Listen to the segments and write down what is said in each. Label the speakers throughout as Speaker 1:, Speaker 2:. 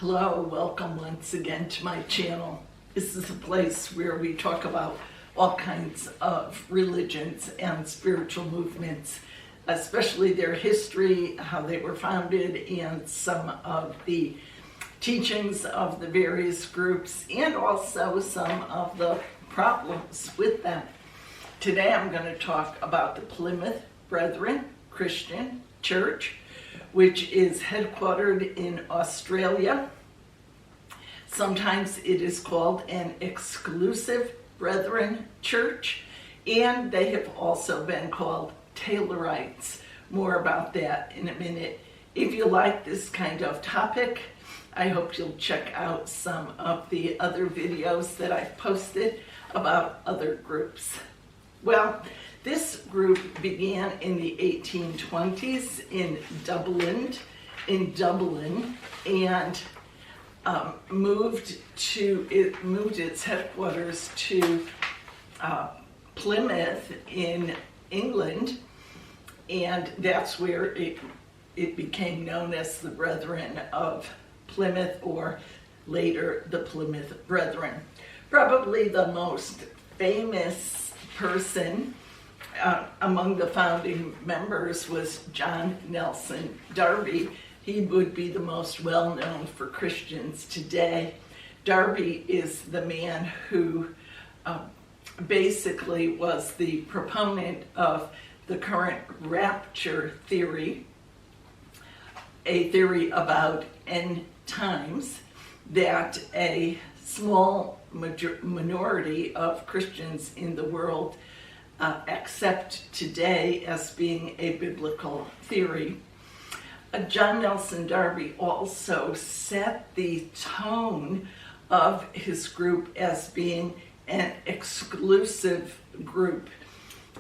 Speaker 1: Hello, welcome once again to my channel. This is a place where we talk about all kinds of religions and spiritual movements, especially their history, how they were founded, and some of the teachings of the various groups, and also some of the problems with them. Today I'm going to talk about the Plymouth Brethren Christian Church, which is headquartered in Australia. Sometimes it is called an exclusive Brethren church, and they have also been called Taylorites. More about that in a minute. If you like this kind of topic, I hope you'll check out some of the other videos that I've posted about other groups. Well, this group began in the 1820s in Dublin, and moved its headquarters to Plymouth in England, and that's where it became known as the Brethren of Plymouth, or later the Plymouth Brethren. Probably the most famous person among the founding members was John Nelson Darby. He would be the most well-known for Christians today. Darby is the man who basically was the proponent of the current rapture theory, a theory about end times that a small minority of Christians in the world accept today as being a biblical theory. John Nelson Darby also set the tone of his group as being an exclusive group,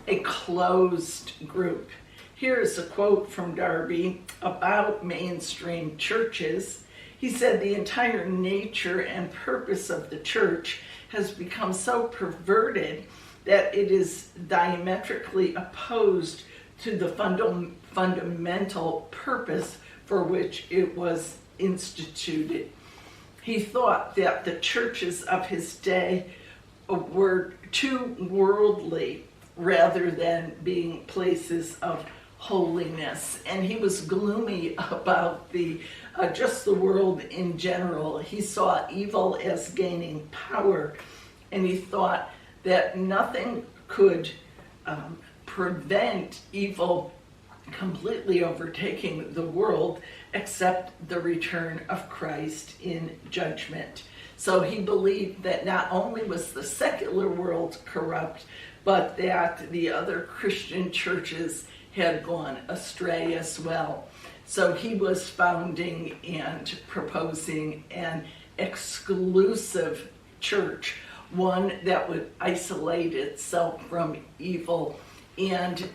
Speaker 1: a closed group. Here's a quote from Darby about mainstream churches. He said, "The entire nature and purpose of the church has become so perverted that it is diametrically opposed to the fundamental purpose for which it was instituted." He thought that the churches of his day were too worldly rather than being places of holiness, and he was gloomy about just the world in general. He saw evil as gaining power, and he thought that nothing could prevent evil completely overtaking the world except the return of Christ in judgment. So he believed that not only was the secular world corrupt, but that the other Christian churches had gone astray as well. So he was founding and proposing an exclusive church, one that would isolate itself from evil and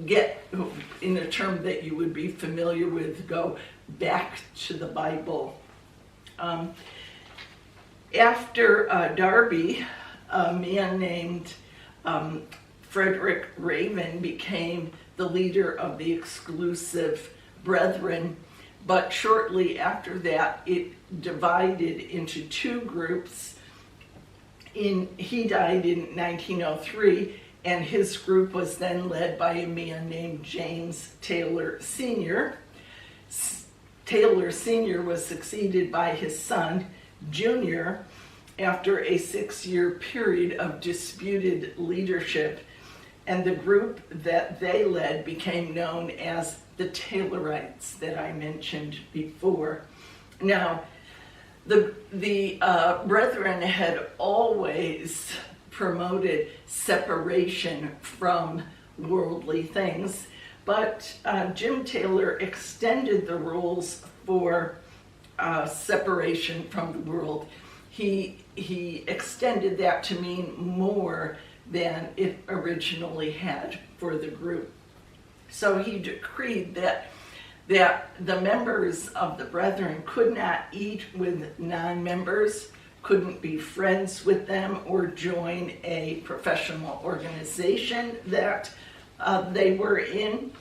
Speaker 1: get, in a term that you would be familiar with, go back to the Bible. After Darby, a man named Frederick Raven became the leader of the exclusive Brethren, but shortly after that it divided into two groups. He died in 1903, and his group was then led by a man named James Taylor Sr. Taylor Sr. was succeeded by his son, Jr., after a 6-year period of disputed leadership, and the group that they led became known as the Taylorites that I mentioned before. Now, the Brethren had always promoted separation from worldly things, but Jim Taylor extended the rules for separation from the world. He extended that to mean more than it originally had for the group. So he decreed that the members of the Brethren could not eat with non-members, couldn't be friends with them, or join a professional organization that they were in.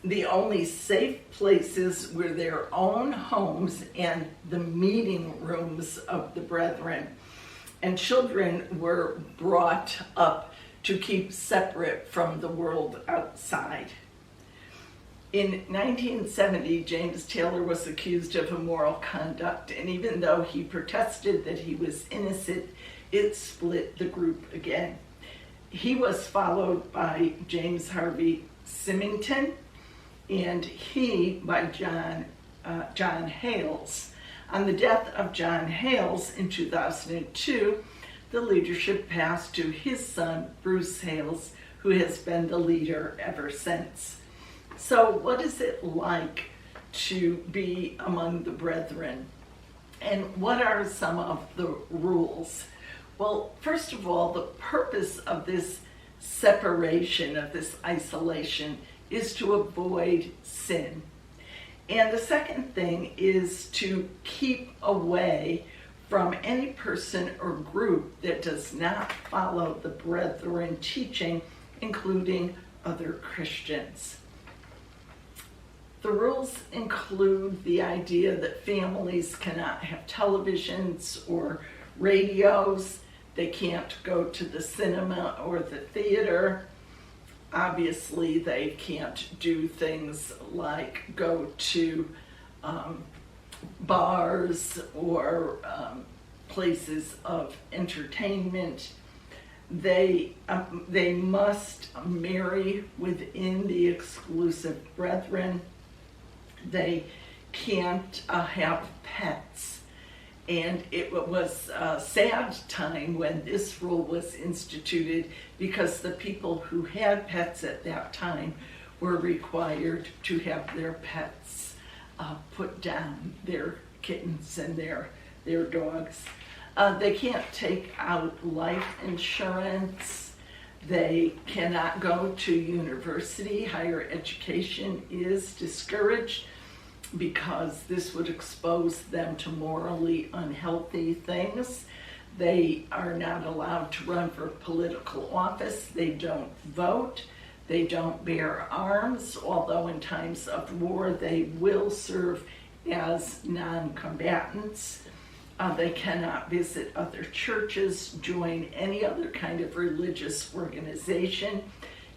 Speaker 1: The only safe places were their own homes and the meeting rooms of the brethren. And children were brought up to keep separate from the world outside. In 1970, James Taylor was accused of immoral conduct, and even though he protested that he was innocent, it split the group again. He was followed by James Harvey Symington, and he by John Hales. On the death of John Hales in 2002, the leadership passed to his son, Bruce Hales, who has been the leader ever since. So what is it like to be among the brethren? And what are some of the rules? Well, first of all, the purpose of this separation, of this isolation, is to avoid sin. And the second thing is to keep away from any person or group that does not follow the brethren teaching, including other Christians. The rules include the idea that families cannot have televisions or radios. They can't go to the cinema or the theater. Obviously, they can't do things like go to bars or places of entertainment. They must marry within the exclusive brethren. They can't have pets. And it was a sad time when this rule was instituted, because the people who had pets at that time were required to have their pets put down, their kittens and their dogs. They can't take out life insurance. They cannot go to university. Higher education is discouraged because this would expose them to morally unhealthy things. They are not allowed to run for political office. They don't vote. They don't bear arms, although in times of war they will serve as non-combatants. They cannot visit other churches, join any other kind of religious organization,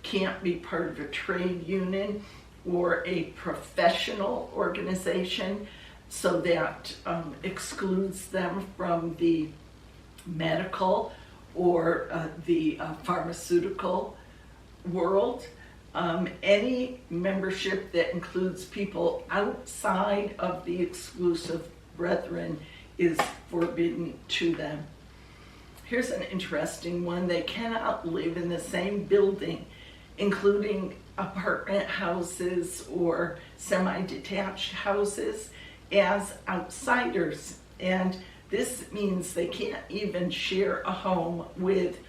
Speaker 1: can't be part of a trade union or a professional organization, so that excludes them from the medical or the pharmaceutical world. Any membership that includes people outside of the exclusive brethren is forbidden to them. Here's an interesting one. They cannot live in the same building, including apartment houses or semi-detached houses, as outsiders. And this means they can't even share a home with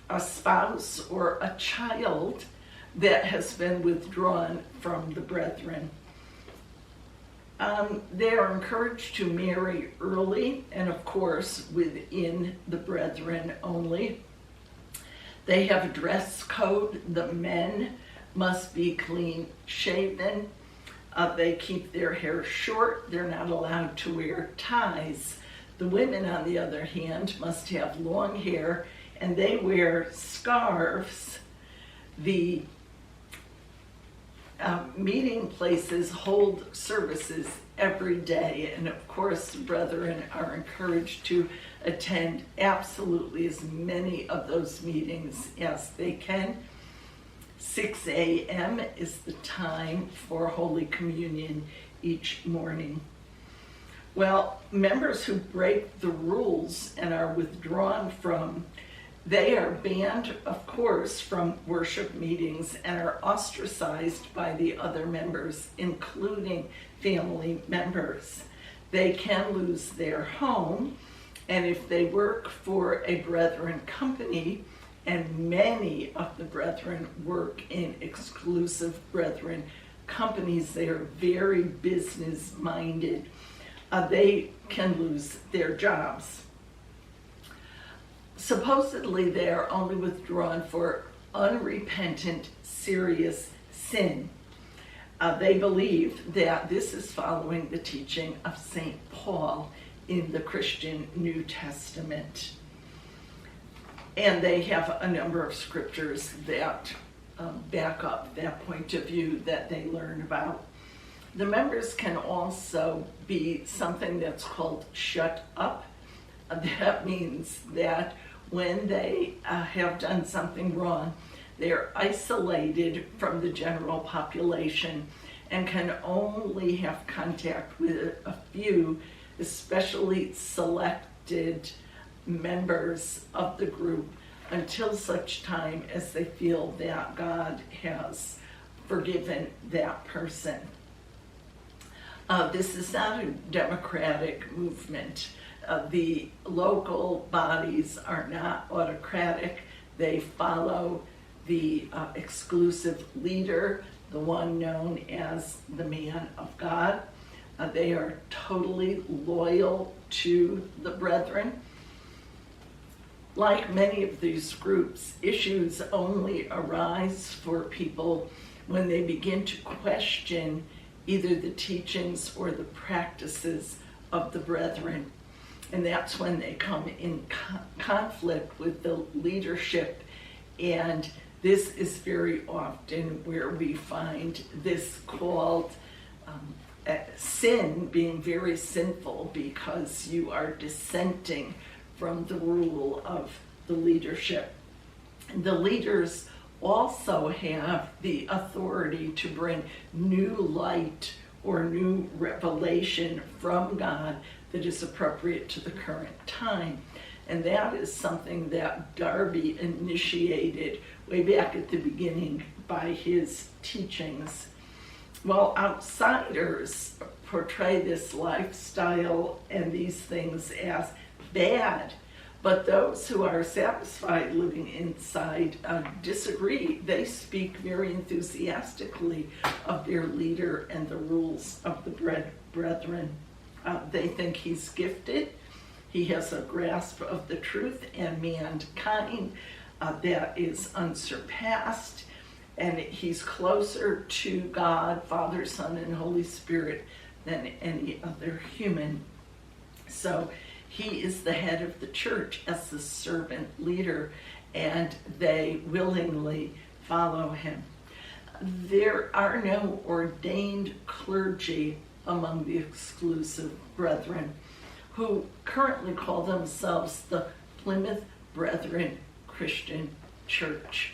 Speaker 1: a spouse or a child that has been withdrawn from the brethren. They are encouraged to marry early, and of course within the brethren only. They have a dress code. The men must be clean shaven. They keep their hair short. They're not allowed to wear ties. The women, on the other hand, must have long hair, and they wear scarves. The meeting places hold services every day, and of course the brethren are encouraged to attend absolutely as many of those meetings as they can. 6 a.m. is the time for Holy Communion each morning. Well, members who break the rules and are withdrawn from, they are banned, of course, from worship meetings and are ostracized by the other members, including family members. They can lose their home, and if they work for a brethren company, and many of the brethren work in exclusive brethren companies, they are very business-minded, they can lose their jobs. Supposedly, they are only withdrawn for unrepentant, serious sin. They believe that this is following the teaching of St. Paul in the Christian New Testament. And they have a number of scriptures that back up that point of view that they learn about. The members can also be something that's called shut up. That means that when they have done something wrong, they're isolated from the general population and can only have contact with a few, especially selected members of the group until such time as they feel that God has forgiven that person. This is not a democratic movement. The local bodies are not autocratic. They follow the exclusive leader, the one known as the man of God. They are totally loyal to the brethren. Like many of these groups, issues only arise for people when they begin to question either the teachings or the practices of the brethren. And that's when they come in conflict with the leadership. And this is very often where we find this called sin, being very sinful because you are dissenting from the rule of the leadership. The leaders also have the authority to bring new light or new revelation from God that is appropriate to the current time. And that is something that Darby initiated way back at the beginning by his teachings. While outsiders portray this lifestyle and these things as bad, but those who are satisfied living inside disagree. They speak very enthusiastically of their leader and the rules of the brethren. They think he's gifted. He has a grasp of the truth and mankind that is unsurpassed. And he's closer to God, Father, Son, and Holy Spirit than any other human. So he is the head of the church as the servant leader, and they willingly follow him. There are no ordained clergy among the exclusive brethren, who currently call themselves the Plymouth Brethren Christian Church.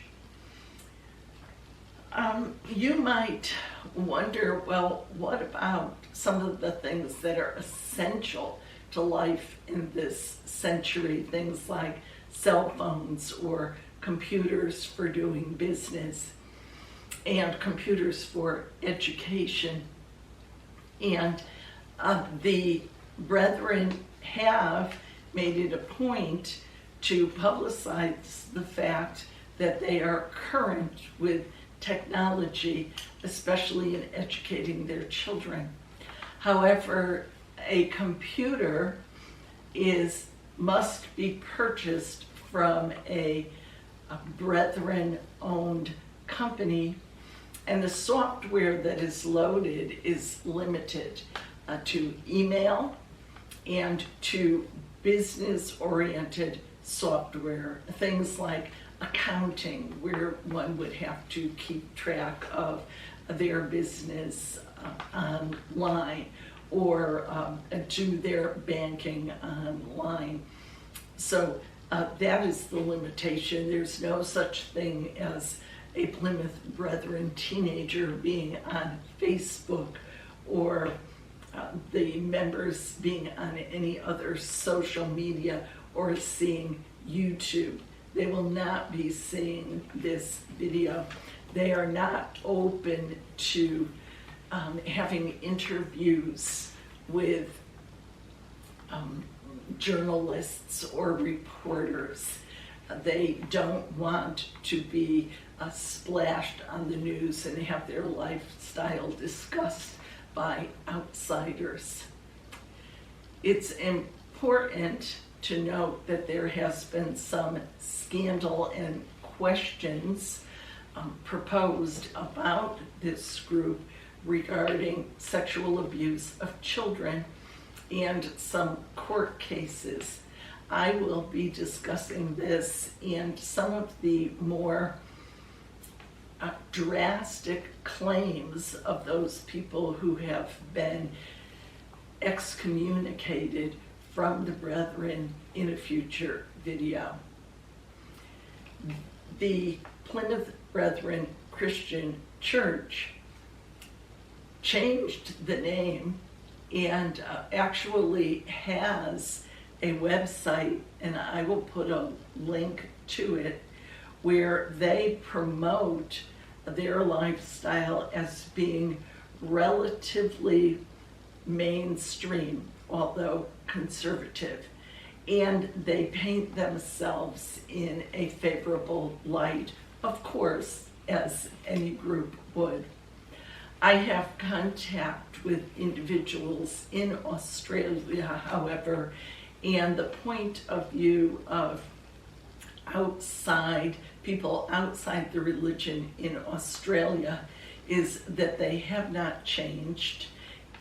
Speaker 1: You might wonder, well, what about some of the things that are essential to life in this century, things like cell phones or computers for doing business and computers for education? And the brethren have made it a point to publicize the fact that they are current with technology, especially in educating their children. However, a computer must be purchased from a brethren-owned company, and the software that is loaded is limited to email and to business-oriented software, things like accounting, where one would have to keep track of their business online, or do their banking online. So that is the limitation. There's no such thing as a Plymouth Brethren teenager being on Facebook or the members being on any other social media or seeing YouTube. They will not be seeing this video. They are not open to having interviews with journalists or reporters. They don't want to be splashed on the news and have their lifestyle discussed by outsiders. It's important to note that there has been some scandal and questions proposed about this group regarding sexual abuse of children and some court cases. I will be discussing this and some of the more drastic claims of those people who have been excommunicated from the Brethren in a future video. The Plymouth Brethren Christian Church changed the name and actually has a website, and I will put a link to it, where they promote their lifestyle as being relatively mainstream, although conservative, and they paint themselves in a favorable light, of course, as any group would. I have contact with individuals in Australia, however, and the point of view of people outside the religion in Australia is that they have not changed,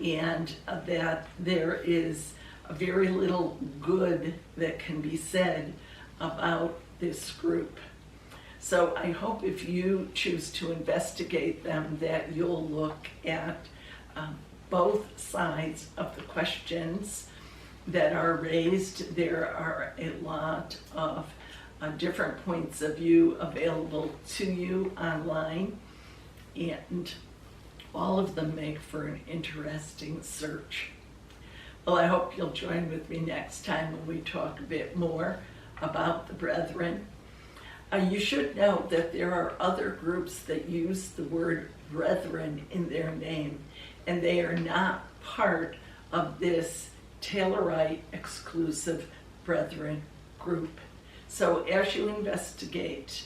Speaker 1: and that there is very little good that can be said about this group. So I hope if you choose to investigate them that you'll look at both sides of the questions that are raised. There are a lot of different points of view available to you online, and all of them make for an interesting search. Well, I hope you'll join with me next time when we talk a bit more about the Brethren. You should know that there are other groups that use the word Brethren in their name, and they are not part of this Taylorite exclusive Brethren group. So as you investigate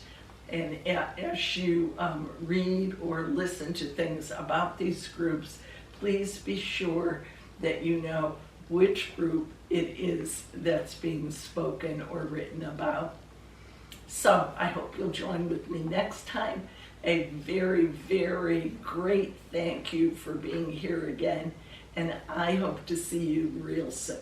Speaker 1: and as you read or listen to things about these groups, please be sure that you know which group it is that's being spoken or written about. So I hope you'll join with me next time. A very, very great thank you for being here again, and I hope to see you real soon.